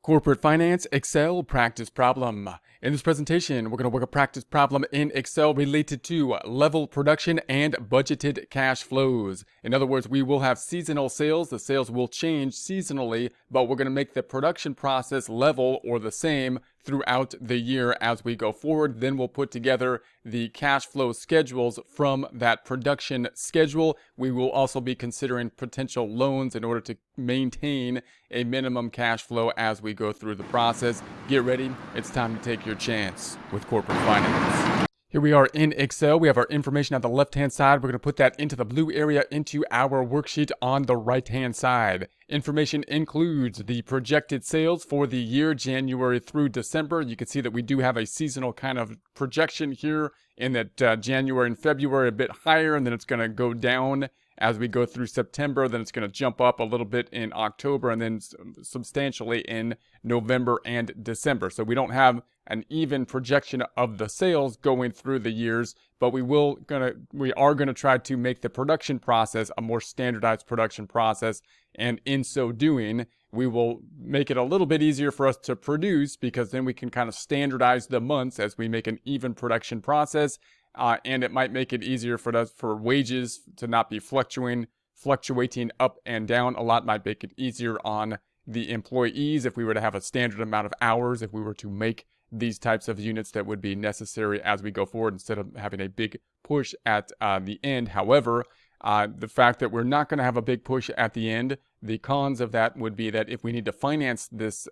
Corporate Finance Excel Practice Problem. In this presentation, we're going to work a practice problem in Excel related to level production and budgeted cash flows. In other words, we will have seasonal sales. The sales will change seasonally, but we're going to make the production process level or the same throughout the year as we go forward. Then we'll put together the cash flow schedules from that production schedule. We will also be considering potential loans in order to maintain a minimum cash flow as we go through the process. Get ready. It's time to take your chance with corporate finance. Here we are in Excel. We have our information on the left-hand side. We're going to put that into the blue area into our worksheet on the right-hand side. Information includes the projected sales for the year January through December. You can see that we do have a seasonal kind of projection here in that January and February a bit higher, and then it's going to go down as we go through September. Then it's going to jump up a little bit in October and then substantially in November and December. So we don't have an even projection of the sales going through the years, but we are going to try to make the production process a more standardized production process. And in so doing, we will make it a little bit easier for us to produce, because then we can kind of standardize the months as we make an even production process. And it might make it easier for wages to not be fluctuating up and down a lot. Might make it easier on the employees if we were to have a standard amount of hours, if we were to make these types of units that would be necessary as we go forward instead of having a big push at the end. However, the fact that we're not going to have a big push at the end, the cons of that would be that if we need to finance this,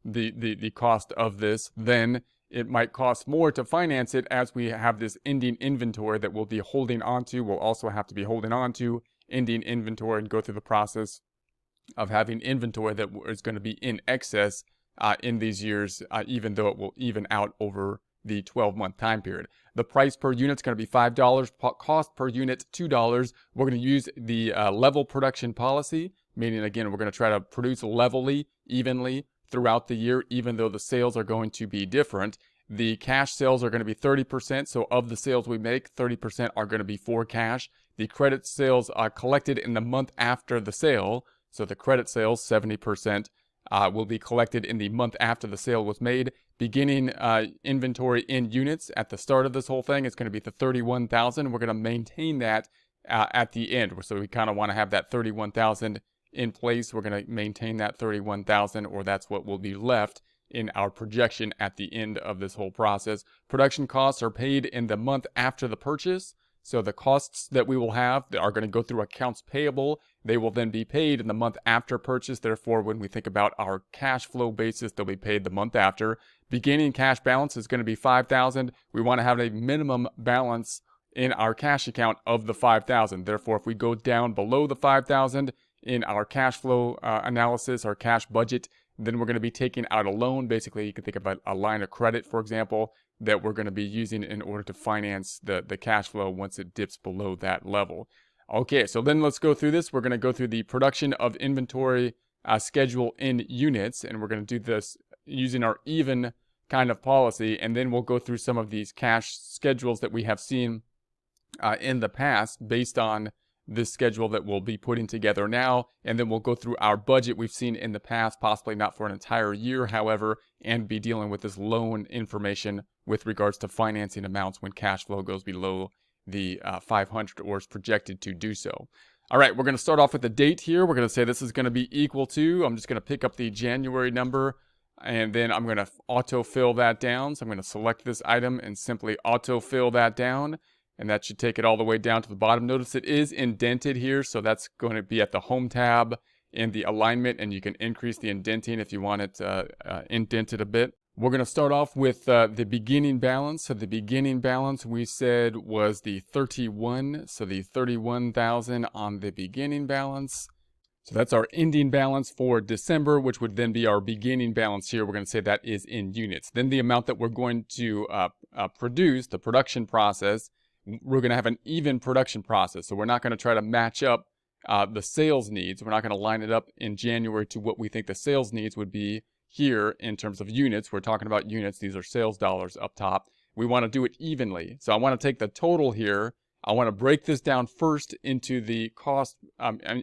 the cost of this, then it might cost more to finance it as we have this ending inventory that we'll be holding onto. We'll also have to be holding on to ending inventory and go through the process of having inventory that is going to be in excess in these years, even though it will even out over the 12-month time period. The price per unit is going to be $5, cost per unit $2. We're going to use the level production policy, meaning, again, we're going to try to produce levelly, evenly throughout the year, even though the sales are going to be different. The cash sales are going to be 30%, so of the sales we make, 30% are going to be for cash. The credit sales are collected in the month after the sale, so the credit sales, 70%, will be collected in the month after the sale was made. Beginning inventory in units at the start of this whole thing is going to be the 31,000. We're going to maintain that at the end, so we kind of want to have that 31,000 in place. We're going to maintain that 31,000, or that's what will be left in our projection at the end of this whole process. Production costs are paid in the month after the purchase. So the costs that we will have that are going to go through accounts payable, they will then be paid in the month after purchase. Therefore, when we think about our cash flow basis, they'll be paid the month after. Beginning cash balance is going to be 5,000. We want to have a minimum balance in our cash account of the 5,000. Therefore, if we go down below the 5,000 in our cash flow analysis, our cash budget, then we're going to be taking out a loan. Basically, you can think about a line of credit, for example, that we're going to be using in order to finance the cash flow once it dips below that level. Okay, so then let's go through this. We're going to go through the production of inventory schedule in units, and we're going to do this using our even kind of policy, and then we'll go through some of these cash schedules that we have seen in the past based on this schedule that we'll be putting together now, and then we'll go through our budget we've seen in the past, possibly not for an entire year, however, and be dealing with this loan information with regards to financing amounts when cash flow goes below the 500 or is projected to do so. All right, we're going to start off with the date here. We're going to say this is going to be equal to, I'm just going to pick up the January number, and then I'm going to autofill that down. So I'm going to select this item and simply autofill that down. And that should take it all the way down to the bottom. Notice it is indented here, so that's going to be at the Home tab in the alignment, and you can increase the indenting if you want it indented a bit. We're going to start off with the beginning balance. So the beginning balance we said was the 31, so the 31,000 on the beginning balance. So that's our ending balance for December, which would then be our beginning balance here. We're going to say that is in units. Then the amount that we're going to produce, the production process, we're going to have an even production process. So we're not going to try to match up the sales needs. We're not going to line it up in January to what we think the sales needs would be here in terms of units. We're talking about units. These are sales dollars up top. We want to do it evenly. So I want to take the total here. I want to break this down first into the cost,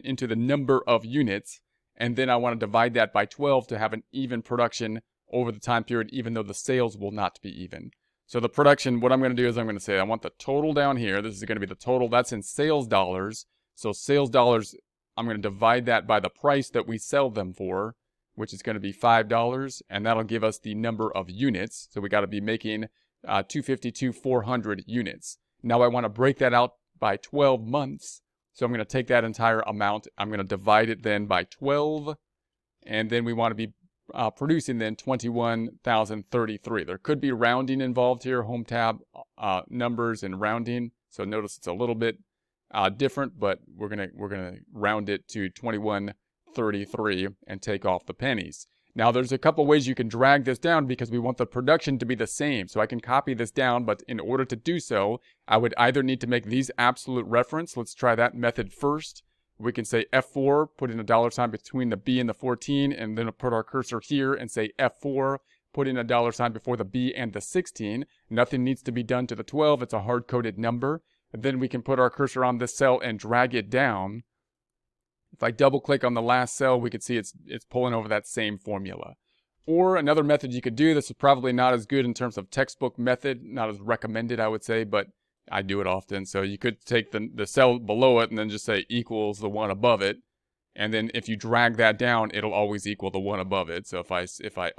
into the number of units, and then I want to divide that by 12 to have an even production over the time period, even though the sales will not be even. So the production, what I'm going to do is I'm going to say I want the total down here. This is going to be the total. That's in sales dollars. So sales dollars, I'm going to divide that by the price that we sell them for, which is going to be $5, and that'll give us the number of units. So we got to be making 400 units. Now I want to break that out by 12 months. So I'm going to take that entire amount. I'm going to divide it then by 12, and then we want to be producing then 21,033. There could be rounding involved here, home tab numbers and rounding. So notice it's a little bit different, but we're gonna round it to 2133 and take off the pennies. Now there's a couple ways you can drag this down because we want the production to be the same. So I can copy this down, but in order to do so, I would either need to make these absolute reference. Let's try that method first. We can say F4, put in a $sign between the B and the 14, and then put our cursor here and say F4, put in a $sign before the B and the 16. Nothing needs to be done to the 12. It's a hard-coded number. And then we can put our cursor on this cell and drag it down. If I double-click on the last cell, we can see it's pulling over that same formula. Or another method you could do, this is probably not as good in terms of textbook method, not as recommended, I would say, but I do it often. So you could take the cell below it and then just say equals the one above it. And then if you drag that down, it'll always equal the one above it. So if I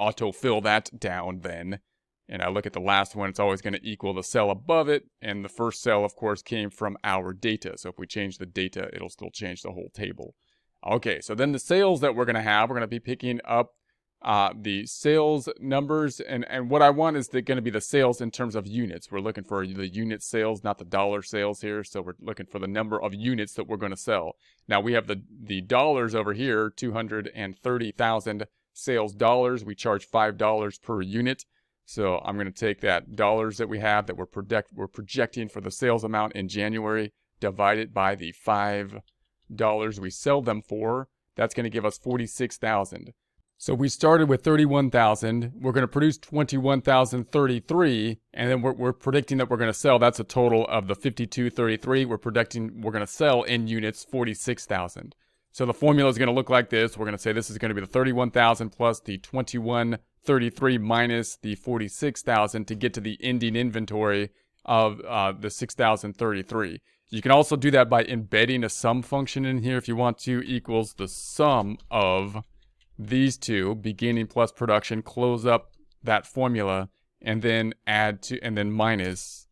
autofill that down then, and I look at the last one, it's always going to equal the cell above it. And the first cell, of course, came from our data. So if we change the data, it'll still change the whole table. Okay, so then the sales that we're going to have, we're going to be picking up the sales numbers, and what I want is going to be the sales in terms of units. We're looking for the unit sales, not the dollar sales here. So we're looking for the number of units that we're going to sell. Now we have the dollars over here, 230,000 sales dollars. We charge $5 per unit. So I'm going to take that dollars that we have that we're projecting for the sales amount in January, divide it by the $5 we sell them for. That's going to give us 46,000. So we started with 31,000. We're going to produce 21,033, and then we're predicting that we're going to sell. That's a total of the 5233. We're predicting we're going to sell in units 46,000. So the formula is going to look like this. We're going to say this is going to be the 31,000 plus the 2133 minus the 46,000 to get to the ending inventory of the 6,033. You can also do that by embedding a sum function in here if you want to, equals the sum of these two, beginning plus production, close up that formula, and then add to, and then minus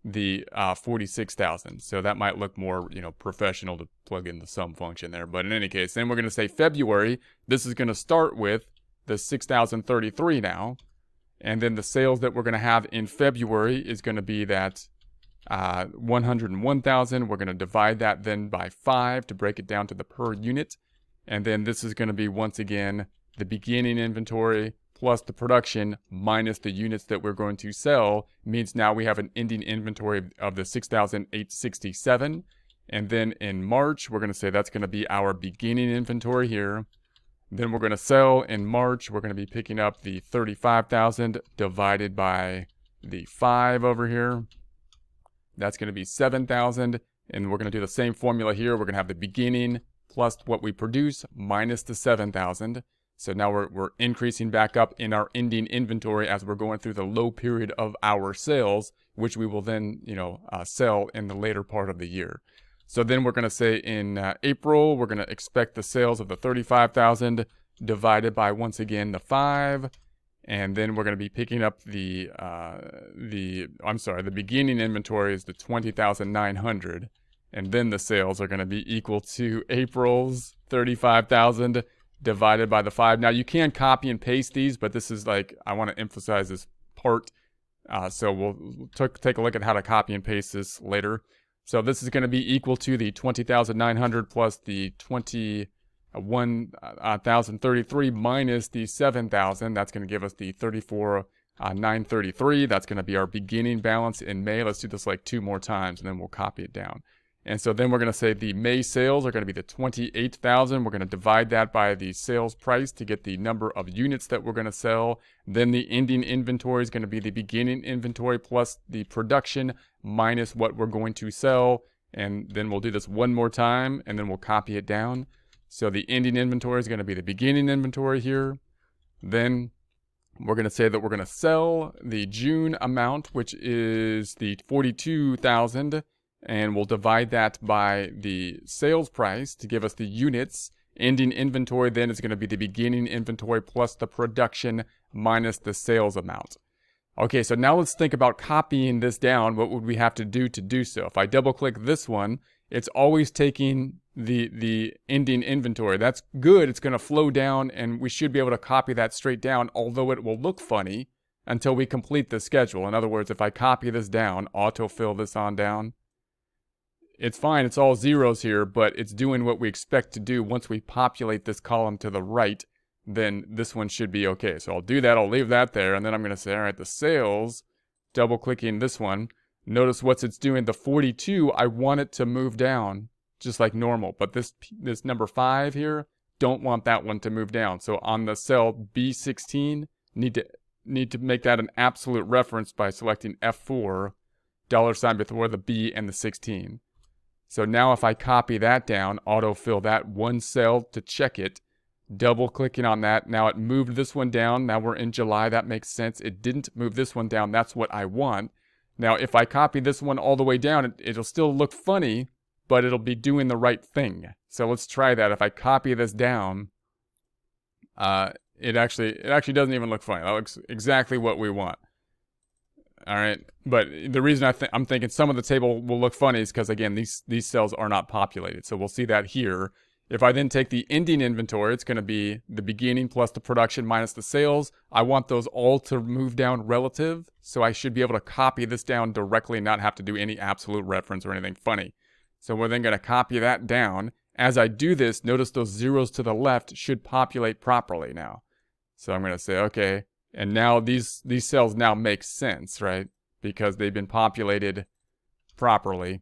the 46,000. So that might look more, professional to plug in the sum function there. But in any case, then we're going to say February. This is going to start with the 6,033 now. And then the sales that we're going to have in February is going to be that 101,000. We're going to divide that then by 5 to break it down to the per unit. And then this is going to be, once again, the beginning inventory plus the production minus the units that we're going to sell means now we have an ending inventory of the 6,867. And then in March, we're going to say that's going to be our beginning inventory here. Then we're going to sell in March. We're going to be picking up the 35,000 divided by the 5 over here. That's going to be 7,000. And we're going to do the same formula here. We're going to have the beginning plus what we produce minus the 7,000. So now we're increasing back up in our ending inventory as we're going through the low period of our sales, which we will then, sell in the later part of the year. So then we're going to say in April, we're going to expect the sales of the 35,000 divided by, once again, the 5. And then we're going to be picking up the beginning inventory is the 20,900. And then the sales are going to be equal to April's 35,000 divided by the 5. Now you can copy and paste these, but this is I want to emphasize this part. So we'll take a look at how to copy and paste this later. So this is going to be equal to the 20,900 plus the 21,033 minus the 7,000. That's going to give us the 34,933. That's going to be our beginning balance in May. Let's do this 2 more times, and then we'll copy it down. And so then we're going to say the May sales are going to be the 28,000. We're going to divide that by the sales price to get the number of units that we're going to sell. Then the ending inventory is going to be the beginning inventory plus the production minus what we're going to sell. And then we'll do this 1 more time, and then we'll copy it down. So the ending inventory is going to be the beginning inventory here. Then we're going to say that we're going to sell the June amount, which is the 42,000, and we'll divide that by the sales price to give us the units. Ending inventory then is going to be the beginning inventory plus the production minus the sales amount. Okay, so now let's think about copying this down. What would we have to do so? If I double click this one, it's always taking the ending inventory. That's good. It's going to flow down and we should be able to copy that straight down, although it will look funny until we complete the schedule. In other words, if I copy this down, autofill this on down, it's fine. It's all zeros here, but it's doing what we expect to do. Once we populate this column to the right, then this one should be okay. So I'll do that. I'll leave that there. And then I'm going to say, all right, the sales, double clicking this one. Notice what it's doing. The 42, I want it to move down just like normal. But this number 5 here, don't want that one to move down. So on the cell B16, need to make that an absolute reference by selecting F4, $ before the B and the 16. So now if I copy that down, autofill that one cell to check it, double clicking on that. Now it moved this one down. Now we're in July. That makes sense. It didn't move this one down. That's what I want. Now if I copy this one all the way down, it'll still look funny, but it'll be doing the right thing. So let's try that. If I copy this down, it actually doesn't even look funny. That looks exactly what we want. All right, but the reason I'm thinking some of the table will look funny is because, again, these cells are not populated. So we'll see that here. If I then take the ending inventory, it's going to be the beginning plus the production minus the sales. I want those all to move down relative, so I should be able to copy this down directly and not have to do any absolute reference or anything funny. So we're then going to copy that down. As I do this, notice those zeros to the left should populate properly now. So I'm going to say, okay. And now these cells now make sense, right? Because they've been populated properly.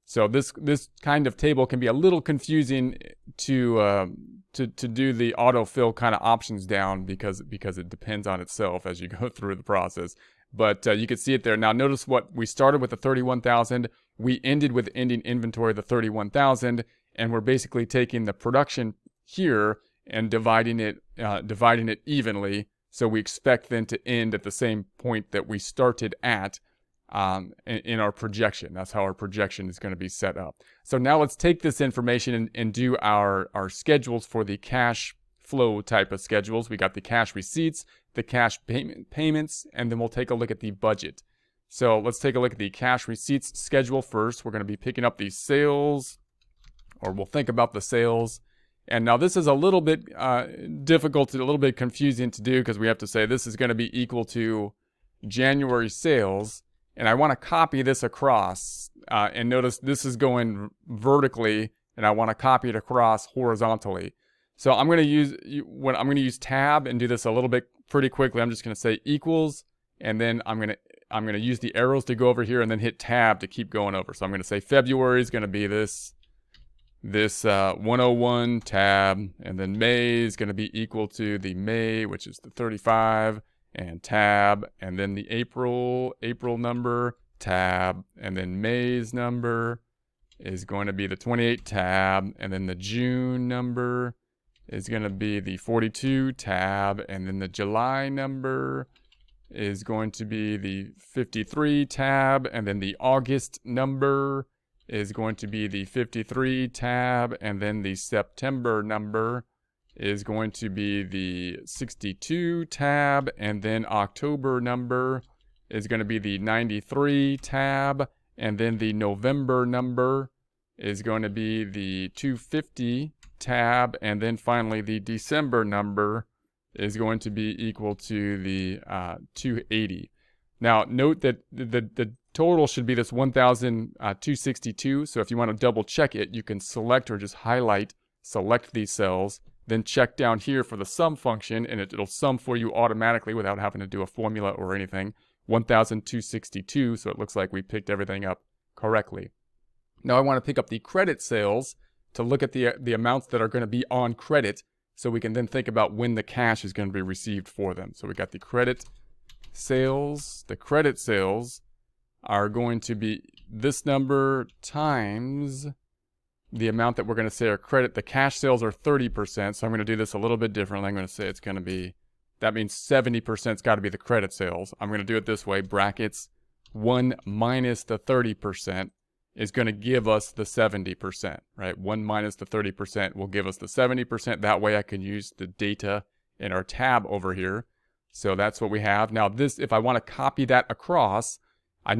So this kind of table can be a little confusing to do the autofill kind of options down because it depends on itself as you go through the process. But you can see it there. Now notice what we started with the 31,000. We ended with ending inventory the 31,000, and we're basically taking the production here and dividing it evenly. So we expect then to end at the same point that we started at in our projection. That's how our projection is going to be set up. So now let's take this information and do our schedules for the cash flow type of schedules. We got the cash receipts, the cash payments, and then we'll take a look at the budget. So let's take a look at the cash receipts schedule first. We're going to be picking up the sales, or we'll think about the sales. And now this is a little bit difficult, a little bit confusing to do because we have to say this is going to be equal to January sales. And I want to copy this across. And notice this is going vertically, and I want to copy it across horizontally. So I'm going to use tab and do this a little bit pretty quickly. I'm just going to say equals, and then I'm going to use the arrows to go over here and then hit tab to keep going over. So I'm going to say February is going to be this 101 tab, and then May is going to be equal to the May, which is the 35, and tab, and then the April number, tab, and then May's number is going to be the 28 tab, and then the June number is going to be the 42 tab, and then the July number is going to be the 53 tab, and then the August number is going to be the 53 tab, and then the September number is going to be the 62 tab, and then October number is going to be the 93 tab, and then the November number is going to be the 250 tab, and then finally the December number is going to be equal to the 280. Now note that the total should be this 1,262. So if you want to double check it, you can select or just select these cells, then check down here for the sum function, and it'll sum for you automatically without having to do a formula or anything. 1,262, so it looks like we picked everything up correctly. Now I want to pick up the credit sales to look at the amounts that are going to be on credit, so we can then think about when the cash is going to be received for them. So we got the credit sales. The credit sales are going to be this number times the amount that we're going to say our credit, the cash sales are 30%. So I'm going to do this a little bit differently. I'm going to say it's going to be, that means 70%'s got to be the credit sales. I'm going to do it this way, brackets, 1 minus the 30% is going to give us the 70%, right? 1 minus the 30% will give us the 70%. That way I can use the data in our tab over here. So that's what we have. Now this, if I want to copy that across, I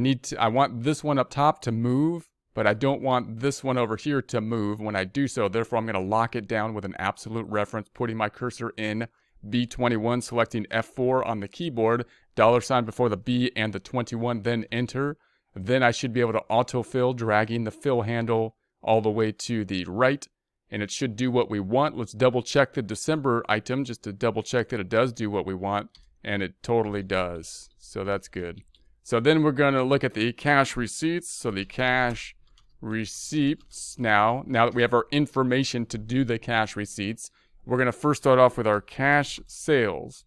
want this one up top to move, but I don't want this one over here to move when I do so. Therefore, I'm going to lock it down with an absolute reference, putting my cursor in B21, selecting F4 on the keyboard, $ before the B and the 21, then enter. Then I should be able to autofill, dragging the fill handle all the way to the right, and it should do what we want. Let's double check the December item just to double check that it does do what we want, and it totally does. So that's good. So then we're going to look at the cash receipts. So the cash receipts now that we have our information to do the cash receipts, we're going to first start off with our cash sales.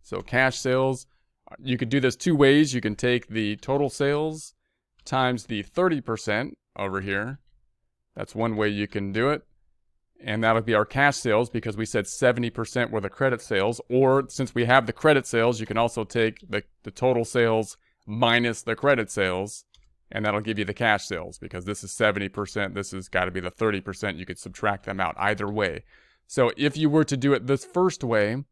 So cash sales, you could do this two ways. You can take the total sales times the 30% over here. That's one way you can do it. And that'll be our cash sales because we said 70% were the credit sales. Or since we have the credit sales, you can also take the total sales minus the credit sales, and that'll give you the cash sales because this is 70%. This has got to be the 30%. You could subtract them out either way. So if you were to do it this first way,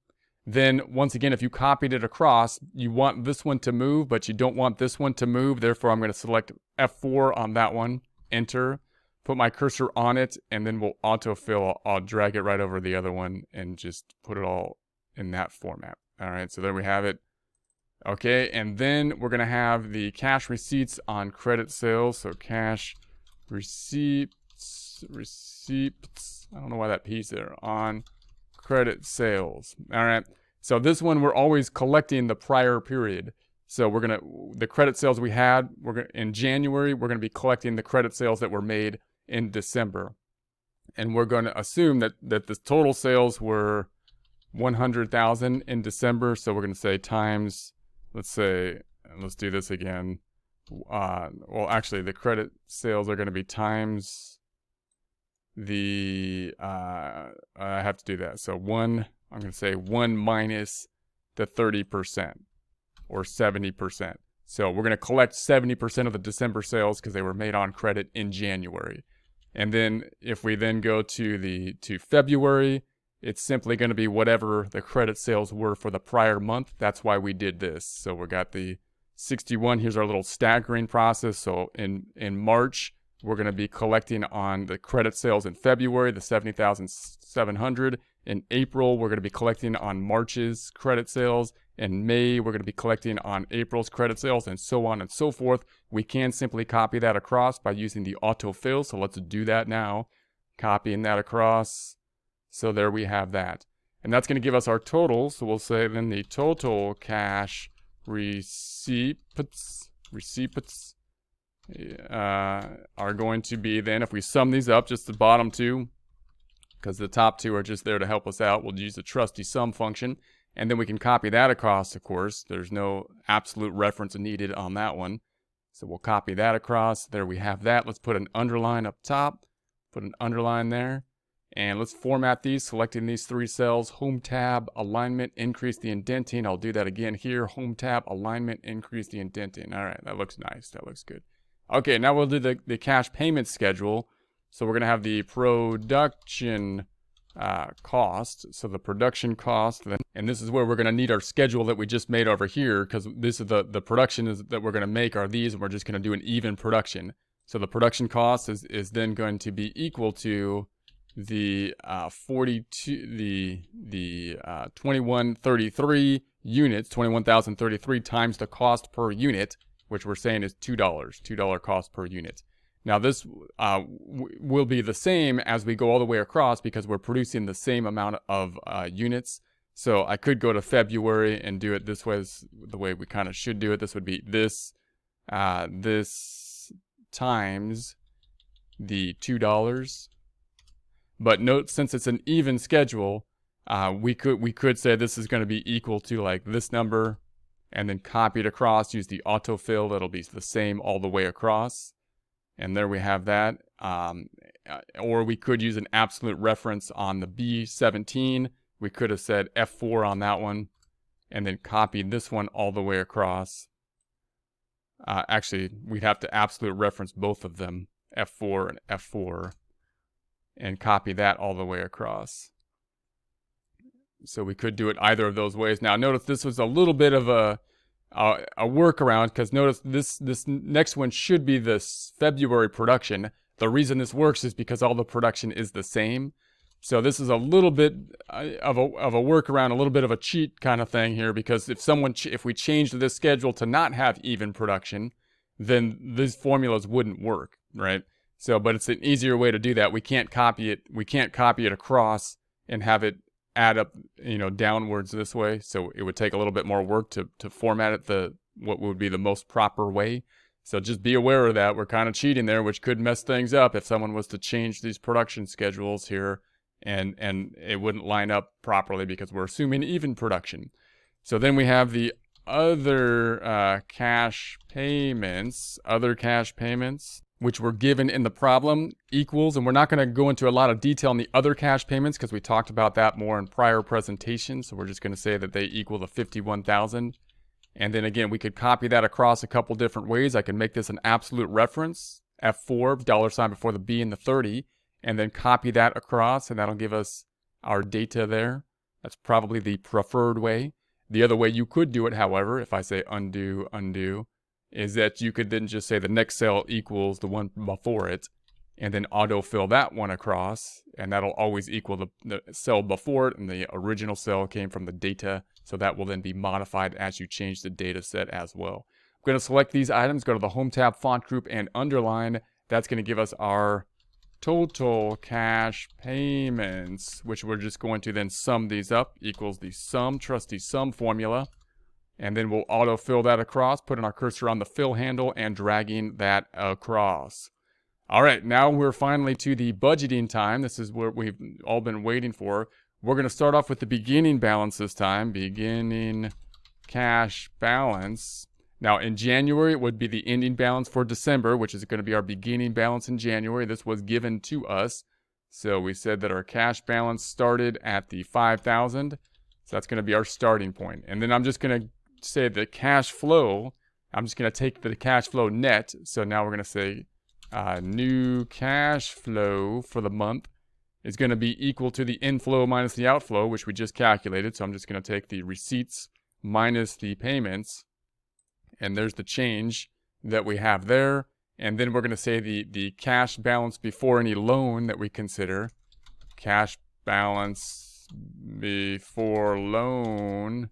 then once again, if you copied it across, you want this one to move, but you don't want this one to move. Therefore, I'm going to select F4 on that one, enter, put my cursor on it, and then we'll autofill. I'll drag it right over the other one and just put it all in that format. All right, so there we have it. Okay, and then we're going to have the cash receipts on credit sales. So cash receipts, I don't know why that P's there, on credit sales. All right, so this one we're always collecting the prior period. So we're going to, the credit sales we had, in January, we're going to be collecting the credit sales that were made in December. And we're going to assume that the total sales were 100,000 in December. So we're going to say times, let's do this again. Well, actually, the credit sales are going to be times the, I have to do that. So I'm going to say 1 minus the 30% or 70%. So we're going to collect 70% of the December sales because they were made on credit in January. And then if we then go to February, it's simply going to be whatever the credit sales were for the prior month. That's why we did this. So we got the 61. Here's our little staggering process. So in March, we're going to be collecting on the credit sales in February, the 70,700. In April, we're going to be collecting on March's credit sales. In May, we're going to be collecting on April's credit sales, and so on and so forth. We can simply copy that across by using the autofill. So let's do that now. Copying that across. So there we have that. And that's going to give us our total. So we'll say then the total cash receipts are going to be then, if we sum these up, just the bottom two, because the top two are just there to help us out, we'll use the trusty sum function. And then we can copy that across, of course. There's no absolute reference needed on that one. So we'll copy that across. There we have that. Let's put an underline up top. Put an underline there. And let's format these, selecting these three cells. Home tab, alignment, increase the indenting. I'll do that again here. Home tab, alignment, increase the indenting. All right, that looks nice. That looks good. Okay, now we'll do the cash payment schedule. So we're going to have the production cost. So the production cost, and this is where we're going to need our schedule that we just made over here, because this is the production that we're going to make are these, and we're just going to do an even production. So the production cost is then going to be equal to the 2133 units, 21,033 times the cost per unit, which we're saying is $2 cost per unit. Now this will be the same as we go all the way across because we're producing the same amount of units. So I could go to February and do it this way, the way we kind of should do it. This would be this times the $2. But note, since it's an even schedule, we could say this is going to be equal to like this number, and then copy it across, use the autofill. That'll be the same all the way across. And there we have that. And or we could use an absolute reference on the B17. We could have said F4 on that one, and then copied this one all the way across. Actually, we'd have to absolute reference both of them, F4 and F4, and copy that all the way across. So we could do it either of those ways. Now, notice this was a little bit of a workaround, because notice this next one should be this February production. The reason this works is because all the production is the same. So this is a little bit of a workaround, a little bit of a cheat kind of thing here, because if we changed this schedule to not have even production, then these formulas wouldn't work, right? So, but it's an easier way to do that. We can't copy it. We can't copy it across and have it add up, downwards this way. So it would take a little bit more work to format it what would be the most proper way. So just be aware of that. We're kind of cheating there, which could mess things up if someone was to change these production schedules here, and it wouldn't line up properly because we're assuming even production. So then we have the other cash payments, which were given in the problem, equals, and we're not going to go into a lot of detail on the other cash payments because we talked about that more in prior presentations. So we're just going to say that they equal the 51,000. And then again, we could copy that across a couple different ways. I can make this an absolute reference, F4, $ before the B and the 30, and then copy that across, and that'll give us our data there. That's probably the preferred way. The other way you could do it, however, if I say undo, is that you could then just say the next cell equals the one before it, and then autofill that one across, and that'll always equal the cell before it, and the original cell came from the data, so that will then be modified as you change the data set as well. I'm going to select these items, go to the Home tab, Font Group, and Underline. That's going to give us our total cash payments, which we're just going to then sum these up, equals the sum, trusty sum formula. And then we'll autofill that across, putting our cursor on the fill handle and dragging that across. All right, now we're finally to the budgeting time. This is what we've all been waiting for. We're going to start off with the beginning balance this time, beginning cash balance. Now, in January, it would be the ending balance for December, which is going to be our beginning balance in January. This was given to us. So we said that our cash balance started at the 5,000. So that's going to be our starting point. And then I'm just going to say the cash flow. I'm just going to take the cash flow net. So now we're going to say new cash flow for the month is going to be equal to the inflow minus the outflow, which we just calculated. So I'm just going to take the receipts minus the payments. And there's the change that we have there. And then we're going to say the cash balance before any loan that we consider. Cash balance before loan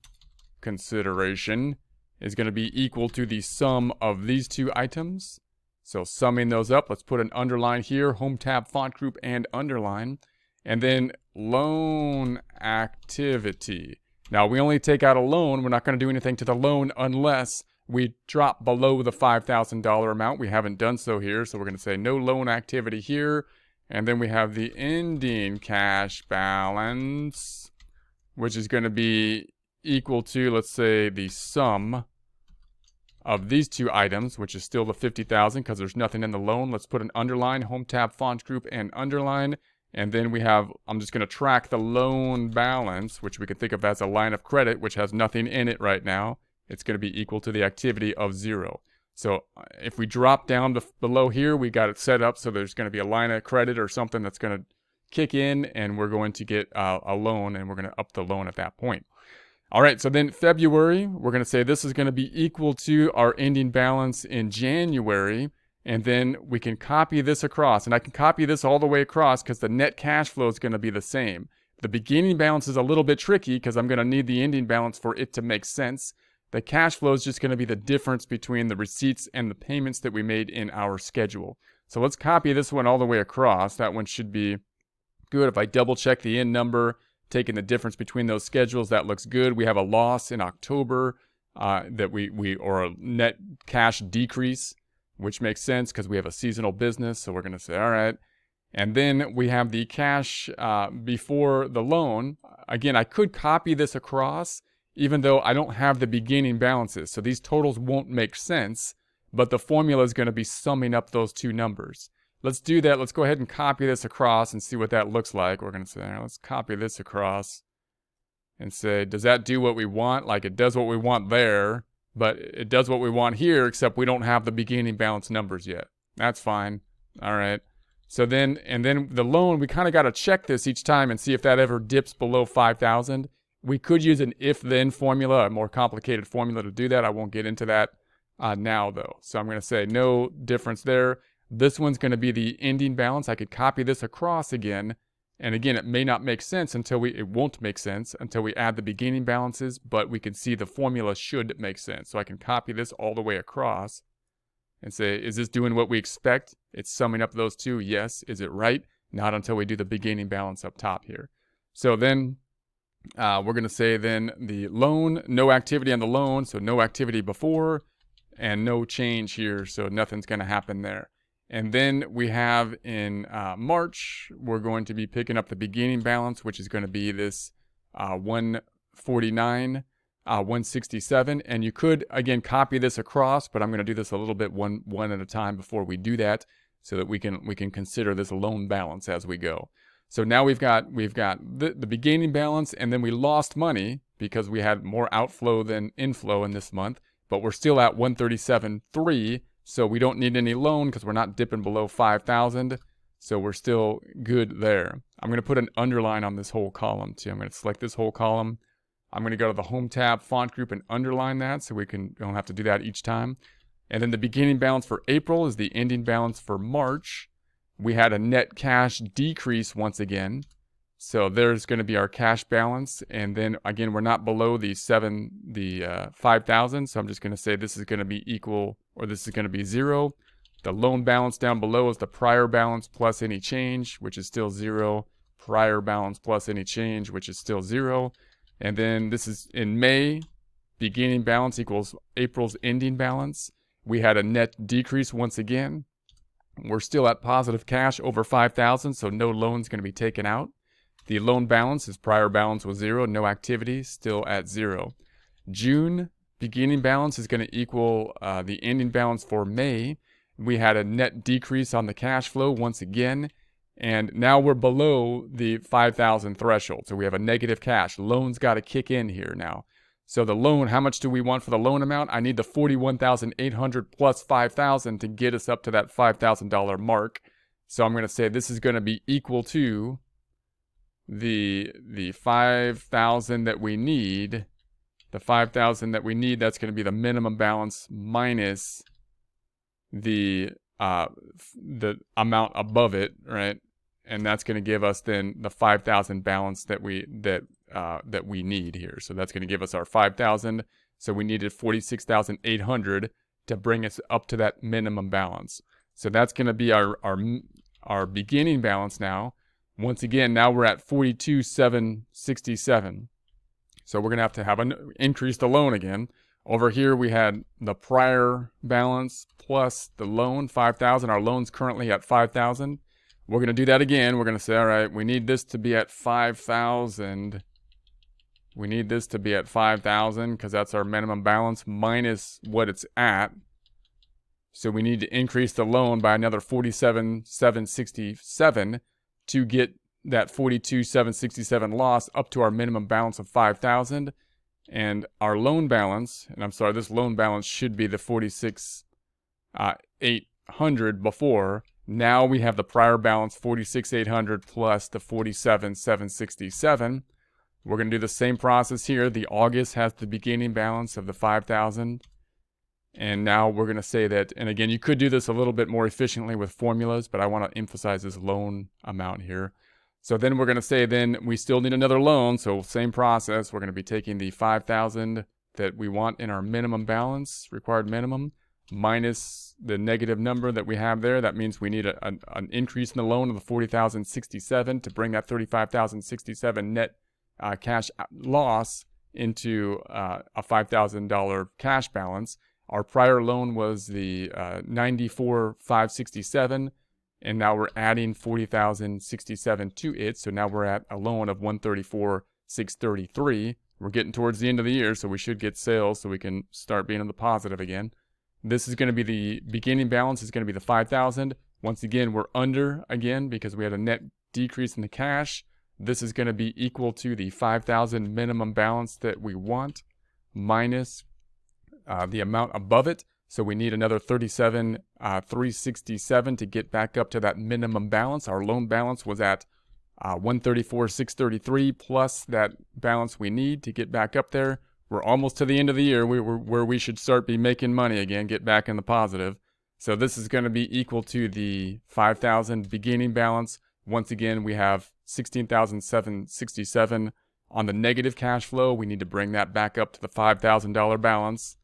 consideration is going to be equal to the sum of these two items. So summing those up, let's put an underline here, Home tab, Font Group, and Underline. And then loan activity. Now, we only take out a loan. We're not going to do anything to the loan unless we drop below the $5,000 amount. We haven't done so here, so we're going to say no loan activity here. And then we have the ending cash balance, which is going to be equal to, let's say, the sum of these two items, which is still the 50,000 because there's nothing in the loan. Let's put an underline, Home tab, Font Group, and Underline. And then we have, I'm just going to track the loan balance, which we can think of as a line of credit, which has nothing in it right now. It's going to be equal to the activity of 0. So if we drop down below here, we got it set up so there's going to be a line of credit or something that's going to kick in, and we're going to get a loan, and we're going to up the loan at that point. All right, so then February, we're going to say this is going to be equal to our ending balance in January, and then we can copy this across. And I can copy this all the way across because the net cash flow is going to be the same. The beginning balance is a little bit tricky because I'm going to need the ending balance for it to make sense. The cash flow is just going to be the difference between the receipts and the payments that we made in our schedule. So let's copy this one all the way across. That one should be good. If I double check the end number, taking the difference between those schedules, that looks good. We have a loss in October or a net cash decrease, which makes sense because we have a seasonal business. So we're going to say, all right. And then we have the cash before the loan. Again, I could copy this across, even though I don't have the beginning balances. So these totals won't make sense, but the formula is going to be summing up those two numbers. let's do that. Let's go ahead and copy this across and see what that looks like. We're going to say, let's copy this across and say, does that do what we want? Like it does what we want there, but it does what we want here, except we don't have the beginning balance numbers yet. That's fine. All right. So then, and then the loan, we kind of got to check this each time and see if that ever dips below 5,000. We could use an if-then formula, a more complicated formula to do that. I won't get into that now though. So I'm going to say no difference there. This one's going to be the ending balance. I could copy this across again. And again, it may not make sense it won't make sense until we add the beginning balances, but we can see the formula should make sense. So I can copy this all the way across and say, is this doing what we expect? It's summing up those two. Yes. Is it right? Not until we do the beginning balance up top here. So then we're going to say then the loan, no activity on the loan. So no activity before and no change here. So nothing's going to happen there. And then we have in March, we're going to be picking up the beginning balance, which is going to be this 149, 167. And you could, again, copy this across, but I'm going to do this a little bit one at a time before we do that so that we can consider this loan balance as we go. So now we've got the beginning balance, and then we lost money because we had more outflow than inflow in this month, but we're still at 137.3. So we don't need any loan because we're not dipping below 5,000. So we're still good there. I'm going to put an underline on this whole column too. I'm going to select this whole column. I'm going to go to the Home tab, Font Group, and underline that so we don't have to do that each time. And then the beginning balance for April is the ending balance for March. We had a net cash decrease once again. So there's going to be our cash balance. And then again, we're not below the 5,000. So I'm just going to say this is going to be equal, or this is going to be 0. The loan balance down below is the prior balance plus any change, which is still 0. Prior balance plus any change, which is still 0. And then this is in May, beginning balance equals April's ending balance. We had a net decrease once again. We're still at positive cash over 5,000, so no loan's going to be taken out. The loan balance is prior balance was 0, no activity, still at 0. June, beginning balance is going to equal the ending balance for May. We had a net decrease on the cash flow once again, and now we're below the 5,000 threshold. So we have a negative cash. Loan's got to kick in here now. So the loan, how much do we want for the loan amount? I need the $41,800 plus 5,000 to get us up to that $5,000 mark. So I'm going to say this is going to be equal to the 5,000 that we need. The 5,000 that we need, that's going to be the minimum balance minus the amount above it, right? And that's going to give us then the 5,000 balance that we need here. So that's going to give us our 5,000. So we needed 46,800 to bring us up to that minimum balance. So that's going to be our beginning balance now. Once again, now we're at 42,767. So we're going to have increase the loan again. Over here we had the prior balance plus the loan, 5,000. Our loan's currently at 5,000. We're going to do that again. We're going to say, all right, we need this to be at 5,000. We need this to be at 5,000 because that's our minimum balance minus what it's at. So we need to increase the loan by another 47,767 to get that 42,767 loss up to our minimum balance of 5,000. And our loan balance, and I'm sorry, this loan balance should be the 46,800 before. Now we have the prior balance 46,800 plus the 47,767. We're going to do the same process here. The August has the beginning balance of the 5,000. And now we're going to say that, and again, you could do this a little bit more efficiently with formulas, but I want to emphasize this loan amount here. So then we're going to say then we still need another loan. So same process. We're going to be taking the 5,000 that we want in our minimum balance, required minimum, minus the negative number that we have there. That means we need an increase in the loan of the 40,067 to bring that 35,067 net cash loss into a $5,000 cash balance. Our prior loan was the 94,567, and now we're adding 40,067 to it. So now we're at a loan of 134,633. We're getting towards the end of the year, so we should get sales so we can start being in the positive again. This is going to be the beginning balance is going to be the 5,000 Once again, we're under again because we had a net decrease in the cash. This is going to be equal to the 5,000 minimum balance that we want minus the amount above it. So we need another 37,367 to get back up to that minimum balance. Our loan balance was at 134,633 plus that balance we need to get back up there. We're almost to the end of the year where we should start be making money again, get back in the positive. So this is going to be equal to the 5,000 beginning balance. Once again, we have 16,767 on the negative cash flow. We need to bring that back up to the $5,000 balance.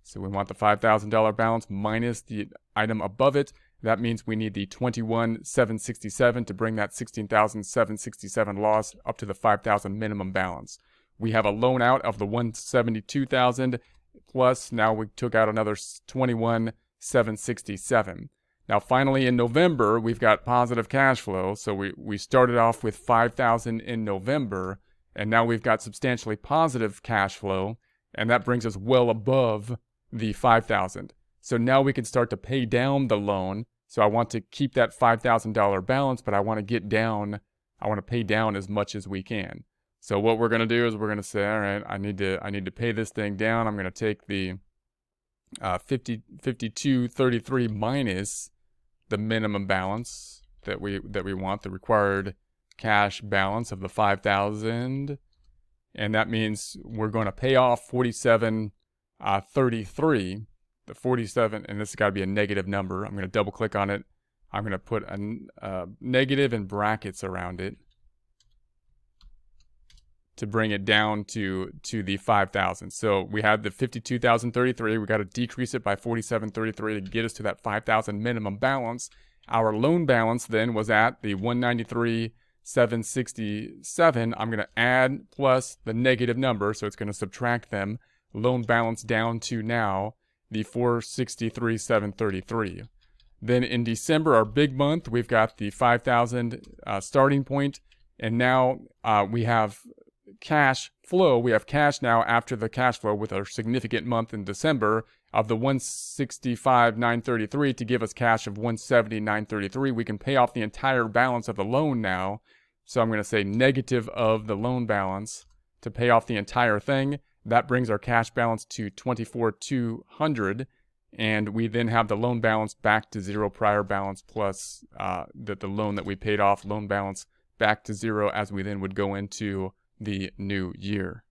So we want the $5,000 balance minus the item above it. That means we need the 21,767 to bring that 16,767 loss up to the 5,000 minimum balance. We have a loan out of the 172,000 plus now we took out another 21,767. Now finally in November, we've got positive cash flow. So we started off with 5,000 in November and now we've got substantially positive cash flow and that brings us well above the 5,000. So now we can start to pay down the loan. So I want to keep that $5,000 balance, but I want to pay down as much as we can. So what we're going to do is we're going to say, all right, I need to pay this thing down. I'm going to take the 5233 minus the minimum balance that we want, the required cash balance of the 5,000. And that means we're going to pay off 4733, the 47, and this has got to be a negative number. I'm going to double click on it. I'm going to put a negative in brackets around it to bring it down to the 5,000. So we had the 52,033. We got to decrease it by 4733 to get us to that 5,000 minimum balance. Our loan balance then was at the 193,767. I'm going to add plus the negative number, so it's going to subtract them. Loan balance down to now the 463,733. Then in December, our big month, we've got the 5,000 starting point, and now we have cash flow. We have cash now after the cash flow with our significant month in December of the 165,933 to give us cash of 170,933. We can pay off the entire balance of the loan now. So I'm going to say negative of the loan balance to pay off the entire thing. That brings our cash balance to 24,200, and we then have the loan balance back to zero, prior balance plus the loan that we paid off, loan balance back to zero as we then would go into the new year.